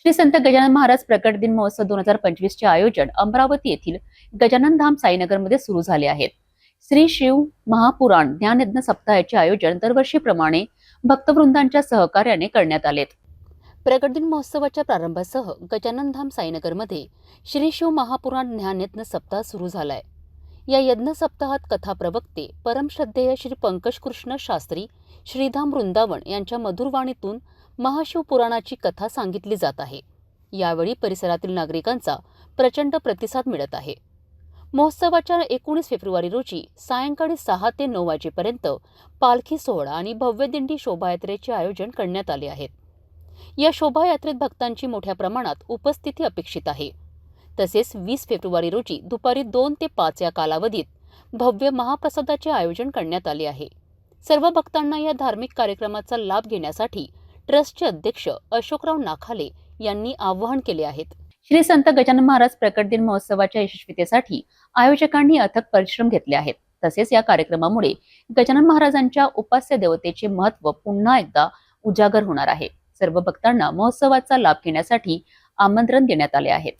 श्री संत गजानन महाराज प्रकट दिन महोत्सव 2025 चे आयोजन अमरावती येथील गजानन धाम साईनगर मध्ये सुरू झाले आहेत. श्री शिव महापुराण ज्ञानयज्ञ सप्ताहाचे आयोजन दरवर्षीप्रमाणे भक्तवृंदांच्या सहकार्याने करण्यात आले. प्रकट दिन महोत्सवाच्या प्रारंभासह गजानन धाम साईनगर मध्ये श्री शिव महापुराण ज्ञानयज्ञ सप्ताह सुरू झालाय. या यज्ञ सप्ताहात कथा प्रवक्ते परमश्रद्धेय श्री पंकज कृष्ण शास्त्री श्रीधाम वृंदावन यांच्या मधुरवाणीतून महाशिव पुराणाची कथा सांगितली जात आहे. यावेळी परिसरातील नागरिकांचा प्रचंड प्रतिसाद मिळत आहे. महोत्सवाच्या 19 फेब्रुवारी रोजी सायंकाळी 6 ते 9 वाजेपर्यंत पालखी सोहळा आणि भव्य दिंडी शोभायात्रेचे आयोजन करण्यात आले आहे. या शोभायात्रेत भक्तांची मोठ्या प्रमाणात उपस्थिती अपेक्षित आहे. तसेच 20 फेब्रुवारी रोजी दुपारी 2 ते 5 या कालावधीत भव्य महाप्रसादाचे आयोजन करण्यात आले आहे. सर्व भक्तांना या धार्मिक कार्यक्रमाचा लाभ घेण्यासाठी ट्रस्टचे अध्यक्ष अशोकराव नाखाले यांनी आवाहन केले आहे. श्री संत गजानन महाराज प्रकट दिन महोत्सवाच्या यशस्वीतेसाठी आयोजकांनी अथक परिश्रम घेतले आहेत. तसेच या कार्यक्रमामुळे गजानन महाराजांच्या उपास्य देवतेचे महत्त्व पुन्हा एकदा उजागर होणार आहे. सर्व भक्तांना महोत्सवाचा लाभ घेण्यासाठी आमंत्रण देण्यात आले आहे.